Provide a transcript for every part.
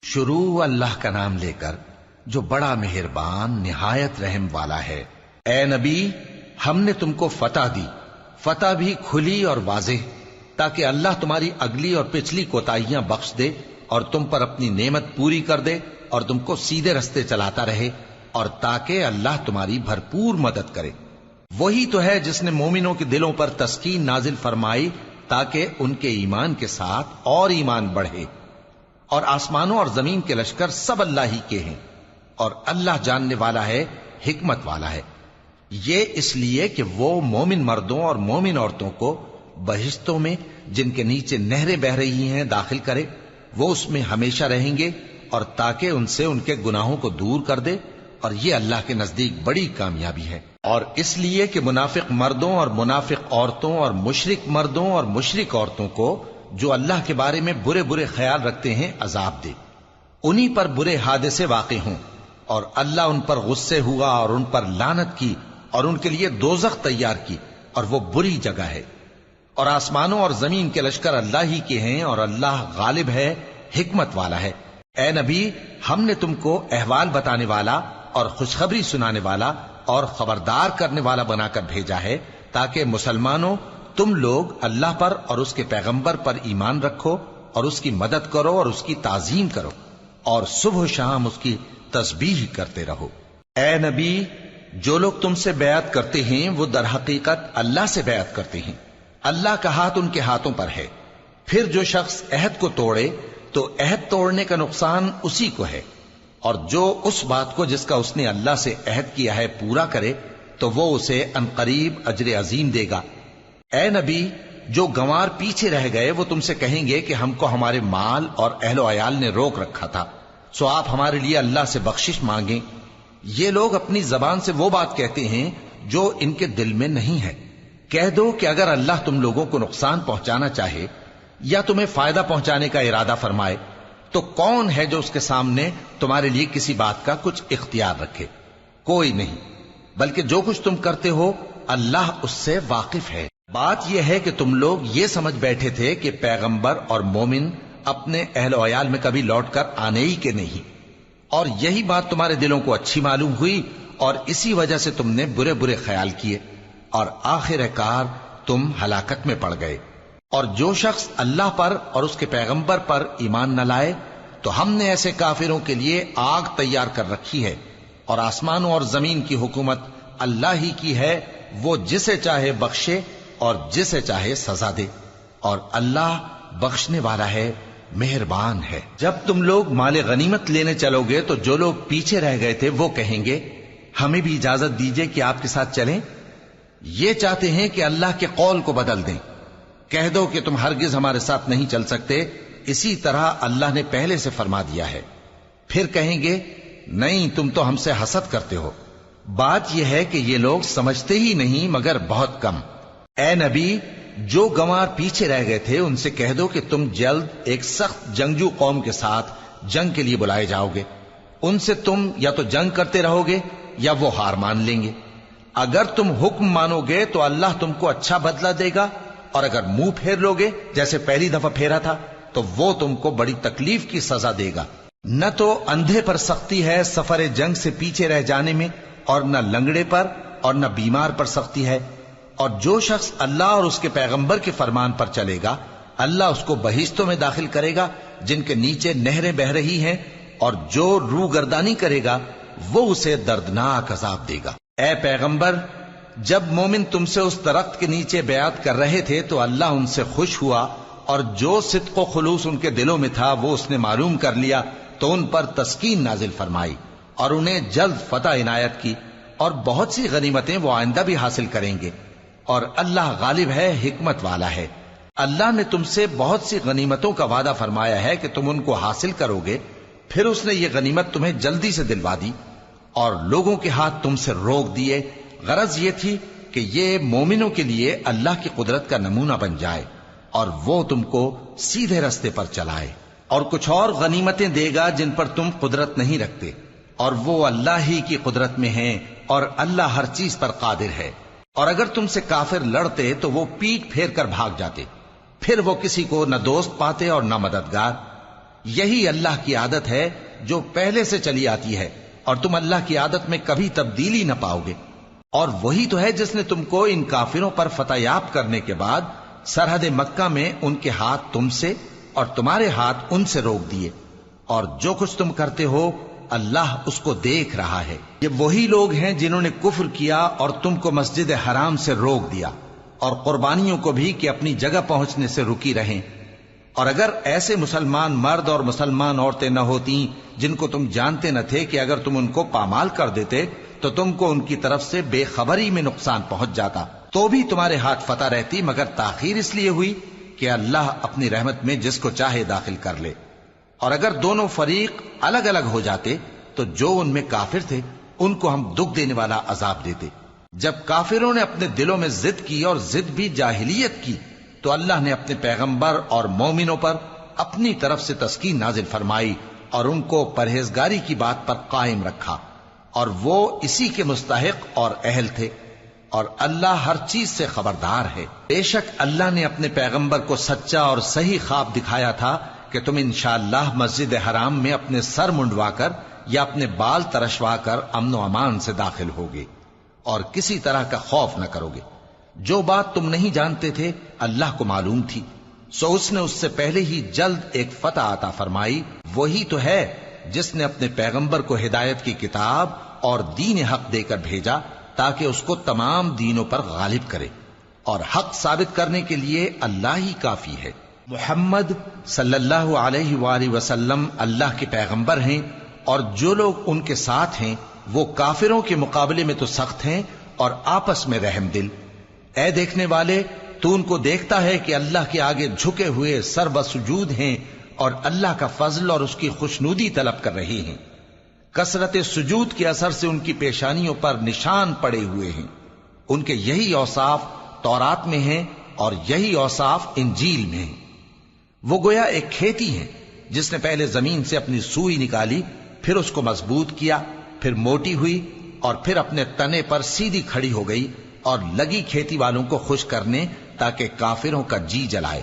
شروع اللہ کا نام لے کر جو بڑا مہربان نہایت رحم والا ہے۔ اے نبی، ہم نے تم کو فتح دی، فتح بھی کھلی اور واضح، تاکہ اللہ تمہاری اگلی اور پچھلی کوتاہیاں بخش دے اور تم پر اپنی نعمت پوری کر دے اور تم کو سیدھے رستے چلاتا رہے، اور تاکہ اللہ تمہاری بھرپور مدد کرے۔ وہی تو ہے جس نے مومنوں کے دلوں پر تسکین نازل فرمائی تاکہ ان کے ایمان کے ساتھ اور ایمان بڑھے۔ اور آسمانوں اور زمین کے لشکر سب اللہ ہی کے ہیں، اور اللہ جاننے والا ہے، حکمت والا ہے۔ یہ اس لیے کہ وہ مومن مردوں اور مومن عورتوں کو بہشتوں میں جن کے نیچے نہریں بہ رہی ہیں داخل کرے، وہ اس میں ہمیشہ رہیں گے، اور تاکہ ان سے ان کے گناہوں کو دور کر دے، اور یہ اللہ کے نزدیک بڑی کامیابی ہے۔ اور اس لیے کہ منافق مردوں اور منافق عورتوں اور مشرک مردوں اور مشرک عورتوں کو جو اللہ کے بارے میں برے برے خیال رکھتے ہیں عذاب دے، انہی پر برے حادثے واقع ہوں، اور اللہ ان پر غصے ہوا اور ان پر لعنت کی اور ان کے لیے دوزخ تیار کی، اور وہ بری جگہ ہے۔ اور آسمانوں اور زمین کے لشکر اللہ ہی کے ہیں، اور اللہ غالب ہے، حکمت والا ہے۔ اے نبی، ہم نے تم کو احوال بتانے والا اور خوشخبری سنانے والا اور خبردار کرنے والا بنا کر بھیجا ہے، تاکہ مسلمانوں تم لوگ اللہ پر اور اس کے پیغمبر پر ایمان رکھو اور اس کی مدد کرو اور اس کی تعظیم کرو، اور صبح و شام اس کی تسبیح کرتے رہو۔ اے نبی، جو لوگ تم سے بیعت کرتے ہیں وہ در حقیقت اللہ سے بیعت کرتے ہیں، اللہ کا ہاتھ ان کے ہاتھوں پر ہے۔ پھر جو شخص عہد کو توڑے تو عہد توڑنے کا نقصان اسی کو ہے، اور جو اس بات کو جس کا اس نے اللہ سے عہد کیا ہے پورا کرے تو وہ اسے عنقریب اجر عظیم دے گا۔ اے نبی، جو گنوار پیچھے رہ گئے وہ تم سے کہیں گے کہ ہم کو ہمارے مال اور اہل و عیال نے روک رکھا تھا، سو آپ ہمارے لیے اللہ سے بخشش مانگیں۔ یہ لوگ اپنی زبان سے وہ بات کہتے ہیں جو ان کے دل میں نہیں ہے۔ کہہ دو کہ اگر اللہ تم لوگوں کو نقصان پہنچانا چاہے یا تمہیں فائدہ پہنچانے کا ارادہ فرمائے تو کون ہے جو اس کے سامنے تمہارے لیے کسی بات کا کچھ اختیار رکھے؟ کوئی نہیں، بلکہ جو کچھ تم کرتے ہو اللہ اس سے واقف ہے۔ بات یہ ہے کہ تم لوگ یہ سمجھ بیٹھے تھے کہ پیغمبر اور مومن اپنے اہل و عیال میں کبھی لوٹ کر آنے ہی کے نہیں، اور یہی بات تمہارے دلوں کو اچھی معلوم ہوئی، اور اسی وجہ سے تم نے برے برے خیال کیے، اور آخر کار تم ہلاکت میں پڑ گئے۔ اور جو شخص اللہ پر اور اس کے پیغمبر پر ایمان نہ لائے تو ہم نے ایسے کافروں کے لیے آگ تیار کر رکھی ہے، اور آسمانوں اور زمین کی حکومت اللہ ہی کی ہے، وہ جسے چاہے بخشے اور جسے چاہے سزا دے، اور اللہ بخشنے والا ہے، مہربان ہے۔ جب تم لوگ مال غنیمت لینے چلو گے تو جو لوگ پیچھے رہ گئے تھے وہ کہیں گے ہمیں بھی اجازت دیجئے کہ آپ کے ساتھ چلیں، یہ چاہتے ہیں کہ اللہ کے قول کو بدل دیں۔ کہہ دو کہ تم ہرگز ہمارے ساتھ نہیں چل سکتے، اسی طرح اللہ نے پہلے سے فرما دیا ہے۔ پھر کہیں گے نہیں، تم تو ہم سے حسد کرتے ہو۔ بات یہ ہے کہ یہ لوگ سمجھتے ہی نہیں مگر بہت کم۔ اے نبی، جو گنوار پیچھے رہ گئے تھے ان سے کہہ دو کہ تم جلد ایک سخت جنگجو قوم کے ساتھ جنگ کے لیے بلائے جاؤ گے، ان سے تم یا تو جنگ کرتے رہو گے یا وہ ہار مان لیں گے۔ اگر تم حکم مانو گے تو اللہ تم کو اچھا بدلہ دے گا، اور اگر منہ پھیر لو گے جیسے پہلی دفعہ پھیرا تھا تو وہ تم کو بڑی تکلیف کی سزا دے گا۔ نہ تو اندھے پر سختی ہے سفر جنگ سے پیچھے رہ جانے میں، اور نہ لنگڑے پر اور نہ بیمار پر سختی ہے۔ اور جو شخص اللہ اور اس کے پیغمبر کے فرمان پر چلے گا اللہ اس کو بہشتوں میں داخل کرے گا جن کے نیچے نہریں بہ رہی ہیں، اور جو روح گردانی کرے گا وہ اسے دردناک عذاب دے گا۔ اے پیغمبر، جب مومن تم سے اس درخت کے نیچے بیعت کر رہے تھے تو اللہ ان سے خوش ہوا، اور جو صدق و خلوص ان کے دلوں میں تھا وہ اس نے معلوم کر لیا تو ان پر تسکین نازل فرمائی، اور انہیں جلد فتح عنایت کی، اور بہت سی غنیمتیں وہ آئندہ بھی حاصل کریں گے، اور اللہ غالب ہے، حکمت والا ہے۔ اللہ نے تم سے بہت سی غنیمتوں کا وعدہ فرمایا ہے کہ تم ان کو حاصل کرو گے، پھر اس نے یہ غنیمت تمہیں جلدی سے دلوا دی، اور لوگوں کے ہاتھ تم سے روک دیے۔ غرض یہ تھی کہ یہ مومنوں کے لیے اللہ کی قدرت کا نمونہ بن جائے، اور وہ تم کو سیدھے رستے پر چلائے۔ اور کچھ اور غنیمتیں دے گا جن پر تم قدرت نہیں رکھتے، اور وہ اللہ ہی کی قدرت میں ہیں، اور اللہ ہر چیز پر قادر ہے۔ اور اگر تم سے کافر لڑتے تو وہ پیٹ پھیر کر بھاگ جاتے، پھر وہ کسی کو نہ دوست پاتے اور نہ مددگار۔ یہی اللہ کی عادت ہے جو پہلے سے چلی آتی ہے، اور تم اللہ کی عادت میں کبھی تبدیلی نہ پاؤ گے۔ اور وہی تو ہے جس نے تم کو ان کافروں پر فتح یاب کرنے کے بعد سرحد مکہ میں ان کے ہاتھ تم سے اور تمہارے ہاتھ ان سے روک دیے، اور جو کچھ تم کرتے ہو اللہ اس کو دیکھ رہا ہے۔ یہ وہی لوگ ہیں جنہوں نے کفر کیا اور تم کو مسجد حرام سے روک دیا، اور قربانیوں کو بھی کہ اپنی جگہ پہنچنے سے رکی رہیں۔ اور اگر ایسے مسلمان مرد اور مسلمان عورتیں نہ ہوتی جن کو تم جانتے نہ تھے کہ اگر تم ان کو پامال کر دیتے تو تم کو ان کی طرف سے بے خبری میں نقصان پہنچ جاتا، تو بھی تمہارے ہاتھ فتح رہتی، مگر تاخیر اس لیے ہوئی کہ اللہ اپنی رحمت میں جس کو چاہے داخل کر لے۔ اور اگر دونوں فریق الگ الگ ہو جاتے تو جو ان میں کافر تھے ان کو ہم دکھ دینے والا عذاب دیتے۔ جب کافروں نے اپنے دلوں میں ضد کی، اور ضد بھی جاہلیت کی، تو اللہ نے اپنے پیغمبر اور مومنوں پر اپنی طرف سے تسکین نازل فرمائی اور ان کو پرہیزگاری کی بات پر قائم رکھا، اور وہ اسی کے مستحق اور اہل تھے، اور اللہ ہر چیز سے خبردار ہے۔ بے شک اللہ نے اپنے پیغمبر کو سچا اور صحیح خواب دکھایا تھا کہ تم انشاءاللہ مسجد حرام میں اپنے سر منڈوا کر یا اپنے بال ترشوا کر امن و امان سے داخل ہوگے اور کسی طرح کا خوف نہ کرو گے۔ جو بات تم نہیں جانتے تھے اللہ کو معلوم تھی، سو اس نے اس سے پہلے ہی جلد ایک فتح عطا فرمائی۔ وہی تو ہے جس نے اپنے پیغمبر کو ہدایت کی کتاب اور دین حق دے کر بھیجا تاکہ اس کو تمام دینوں پر غالب کرے، اور حق ثابت کرنے کے لیے اللہ ہی کافی ہے۔ محمد صلی اللہ علیہ وآلہ وسلم اللہ کے پیغمبر ہیں، اور جو لوگ ان کے ساتھ ہیں وہ کافروں کے مقابلے میں تو سخت ہیں اور آپس میں رحم دل۔ اے دیکھنے والے، تو ان کو دیکھتا ہے کہ اللہ کے آگے جھکے ہوئے سر بسجود ہیں اور اللہ کا فضل اور اس کی خوشنودی طلب کر رہے ہیں۔ کثرت سجود کے اثر سے ان کی پیشانیوں پر نشان پڑے ہوئے ہیں۔ ان کے یہی اوصاف تورات میں ہیں اور یہی اوصاف انجیل میں ہیں۔ وہ گویا ایک کھیتی ہے جس نے پہلے زمین سے اپنی سوئی نکالی، پھر اس کو مضبوط کیا، پھر موٹی ہوئی، اور پھر اپنے تنے پر سیدھی کھڑی ہو گئی، اور لگی کھیتی والوں کو خوش کرنے تاکہ کافروں کا جی جلائے۔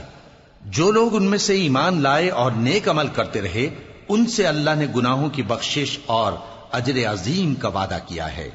جو لوگ ان میں سے ایمان لائے اور نیک عمل کرتے رہے ان سے اللہ نے گناہوں کی بخشش اور اجر عظیم کا وعدہ کیا ہے۔